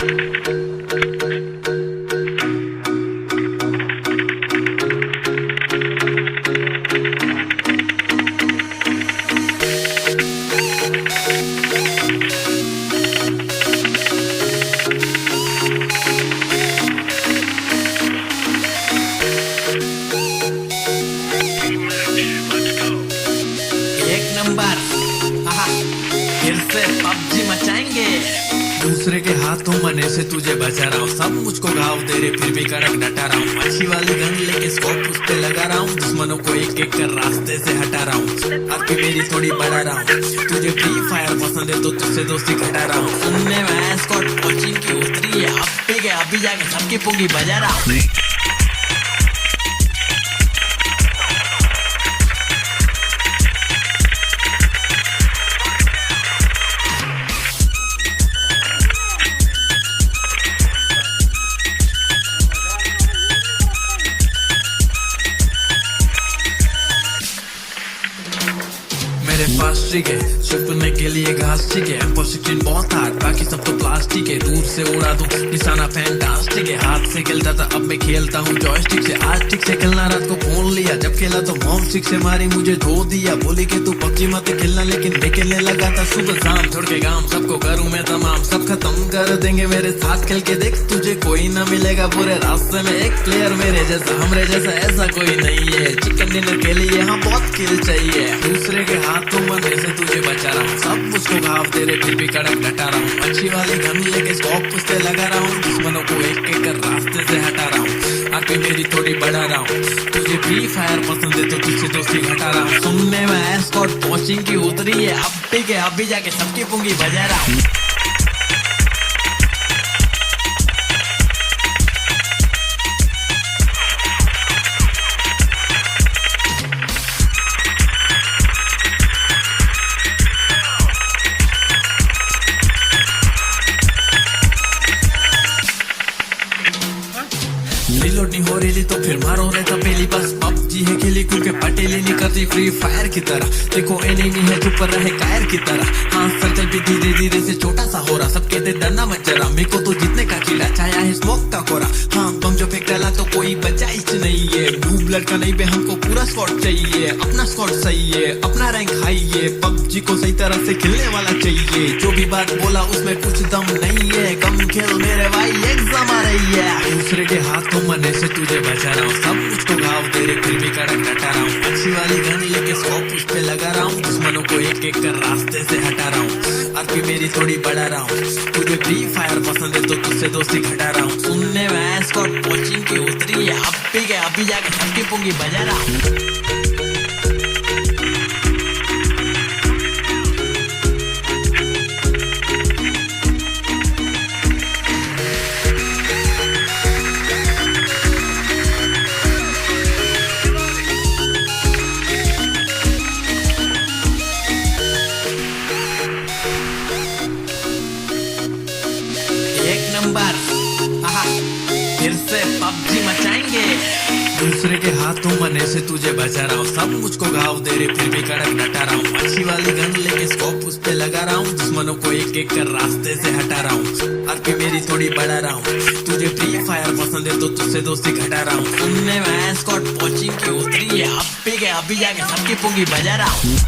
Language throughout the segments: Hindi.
फिर से पबजी मचाएंगे। दूसरे के हाथों मने से तुझे बचा रहा हूँ, सब मुझको घाव दे रहे फिर भी कड़क डटा रहा हूँ। अच्छी वाली गन लेके स्कोप उस पे लगा रहा हूँ, दुश्मनों को एक एक कर रास्ते से हटा रहा हूँ। अब भी मेरी थोड़ी बढ़ा रहा हूँ, तुझे फ्री फायर पसंद है तो तुझसे दोस्ती घटा रहा हूँ। सुनने में स्कॉट कोचिंग की उतरी है, अभी जाके सबकी पुंगी बजा रहा हूँ। मेरे पास ट्रिक है छुपने के लिए घास ठीक है, M416 बहुत हार्ड बाकी सब तो प्लास्टिक है। दूर से उड़ा दूं निशाना फैंटास्टिक है, हाथ से खेलता था अब मैं खेलता हूँ जॉयस्टिक से। आज ठीक से खेलना रात को फोन लिया, जब खेला तो मॉम स्टिक से मारी मुझे धो दिया। बोली कि तू पबजी मत खेलना, लेकिन मैं खेलने लगा था सुबह शाम। छोड़ के गांव सबको करूँ मैं तमाम, सब खत्म कर देंगे मेरे साथ खेल के देख। तुझे कोई ना मिलेगा पूरे रास्ते में एक प्लेयर मेरे जैसा, हमरे जैसा ऐसा कोई नहीं है। चिकन डिनर के लिए हाँ बहुत किल चाहिए, दूसरे के हाथों मरने से तुझे बचा रहा हूँ। सब मुझको घाव दे रहे फिर भी कड़क डटा रहा हूँ। अच्छी वाली गन लेके स्कोप उस पे लगा रहा हूँ, दुश्मनों को एक एक कर रास्ते से हटा रहा हूँ। आगे मेरी थोड़ी बढ़ा रहा हूँ, तुझे फ्री फायर पसंद है तो तुझसे दोस्ती घटा रहा हूँ। सुनने में स्कॉट कोचिंग की उतरी है, अब ठीक है अभी जाके सबकी पुंगी बजा रहा हूँ। रिलोड नहीं हो रही तो फिर मारो रहता पहली बस। पबजी है खेली क्योंकि पटेली नहीं करती फ्री फायर की तरह। देखो एनिमी है चुप रहे कायर की तरह। हाँ सर्कल भी धीरे धीरे से छोटा सा हो रहा, सब कहते डरना मत जरा, मेरे को तो जीतने का कीड़ा छाया है स्मोक का कोरा। हाँ बम जो फेंक डाला तो कोई बचा ही नहीं है, ब्लू ब्लड का नहीं बे हमको पूरा स्क्वाड चाहिए। अपना स्क्वाड सही है, अपना रैंक हाई है, पबजी को सही तरह से खेलने वाला चाहिए। जो भी बात बोला उसमें कुछ दम नहीं है, कम खेल मेरे भाई एग्जाम आ रही है। दूसरे के हाथों मरने से तुझे बचा रहा हूँ, सब मुझको घाव दे रहे फिर भी कड़क डटा रहा हूँ। अच्छी वाली गन लेके स्कोप उस पे लगा रहा हूँ, दुश्मनों को एक एक कर रास्ते से हटा रहा हूँ। अब भी मेरी थोड़ी बढ़ा रहा हूँ, तुझे फ्री फायर पसंद है तो तुझसे दोस्ती घटा रहा हूँ। सुनने में स्कॉट कोचिंग की उतरी है, अभी जाके सबकी पुंगी बजा रहा हूँ। फिर से पबजी मचाएंगे। दूसरे के हाथों मरने से तुझे बचा रहा हूँ, सब मुझको घाव दे रहे फिर भी कड़क डटा रहा हूँ। अच्छी वाली गन लेके स्कोप उस पे लगा रहा हूँ, दुश्मनों को एक एक कर रास्ते से हटा रहा हूँ। अब भी मेरी थोड़ी बढ़ा रहा हूँ, तुझे फ्री फायर पसंद है तो तुझसे दोस्ती घटा रहा हूँ। सुनने में स्कॉट कोचिंग की उतरी है, अभी जाके सबकी पुंगी बजा रहा हूँ।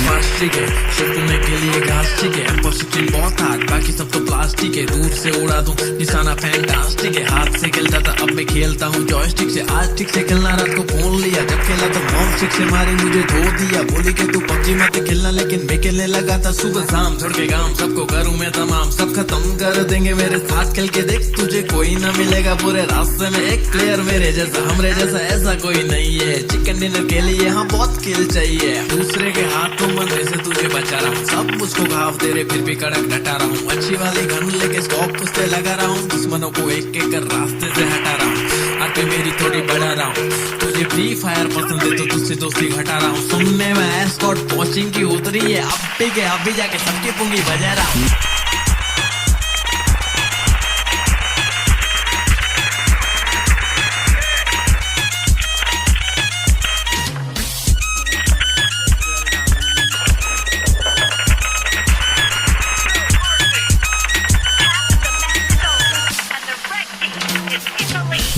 प्लास्टिक है छुपने के लिए घास ठीक है, M416 बहुत हार्ड बाकी सब तो प्लास्टिक है। दूर से उड़ा दूं निशाना फैंटास्टिक है, हाथ से खेलता था अब मैं खेलता हूँ जॉयस्टिक से। आज ठीक से खेलना रात को फोन लिया, जब खेला तो मॉम स्टिक से मारी मुझे धो दिया। बोली कि तू पबजी मत खेलना, लेकिन मैं खेलने लगा था सुबह शाम। छोड़ के गांव सबको करूँ मैं तमाम, सब खत्म कर देंगे मेरे साथ खेल के देख। तुझे कोई ना मिलेगा पूरे रास्ते में एक प्लेयर मेरे जैसा, हमरे जैसा ऐसा कोई नहीं है। चिकन डिनर के लिए हाँ बहुत किल चाहिए, दूसरे के हाथों मरने से तुझे बचा रहा हूँ। सब मुझको घाव दे रहे फिर भी कड़क डटा रहा हूँ। अच्छी वाली गन लेके स्कोप उस पे लगा रहा हूँ, दुश्मनों को एक एक कर रास्ते से हटा रहा हूँ। आगे मेरी थोड़ी बढ़ा रहा हूँ, तुझे फ्री फायर पसंद है तो तुझसे दोस्ती घटा रहा हूँ। सुनने में स्कॉट कोचिंग की उतरी है, अब भी के अभी जाके सबकी पुंगी बजा रहा हूँ।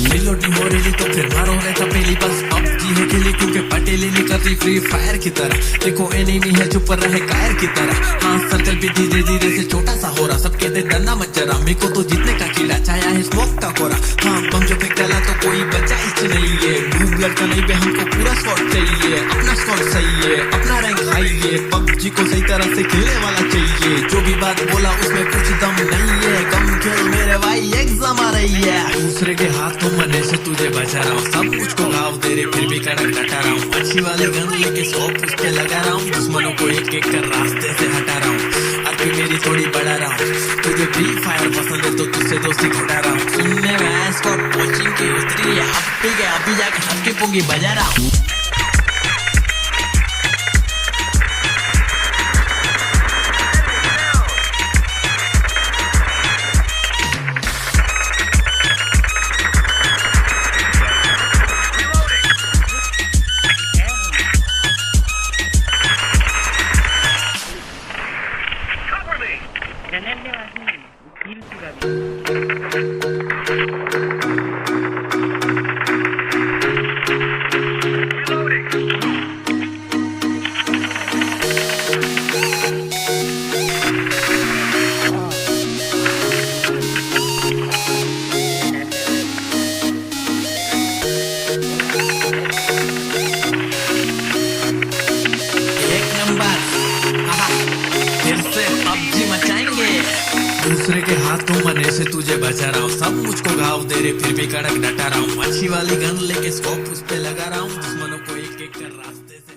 मिलोटी हो रही तो फिर मारो रे तपेली, बस अब जी है खेली क्योंकि पटेली निकलती फ्री फायर की तरह। देखो एनिमी है चुप रहे कायर की तरह। हाँ सर्कल भी धीरे धीरे से छोटा सा हो रहा, सब कहते डरना मत जरा, मेरे को तो जीतने का कीड़ा छाया है स्मोक का कोरा। हाँ बम जो फेंक डाला तो कोई बचा इससे नहीं है, डूब लड़का नहीं बे हमको पूरा स्क्वाड चाहिए, अपना स्क्वाड सही है, अपना रैंक हाई है, पबजी को सही तरह से खेलने वाला चाहिए। जो भी बात बोला उसमें कुछ दम नहीं है, कम खेल मेरे भाई एग्जाम आ रही है। दूसरे के हाथों मरने से तुझे बचा रहा हूँ, सब कुछ को घाव दे रहे फिर भी कड़क डटा रहा हूँ। अच्छी वाली गन लेके स्कोप उस पे लगा रहा हूँ, दुश्मनों को एक एक कर रास्ते से हटा रहा हूँ। अब भी मेरी थोड़ी बढ़ा रहा हूँ, तुझे फ्री फायर पसंद है तो तुझसे दोस्ती घटा रहा हूँ। सुनने में इसको कोचिंग की उतरी है, अब भी के अभी जाके सबकी पुंगी बजा रहा हूँ। Ganarle así, kill पूरा एक नंबर फिर से पबजी मचाएंगे। दूसरे के हाथों मरने से तुझे बचा रहा हूँ, सब मुझको घाव दे रहे फिर भी कड़क डटा रहा हूँ। अच्छी वाली गन लेके स्कोप उस पे लगा रहा हूँ, दुश्मनों को एक एक कर रास्ते से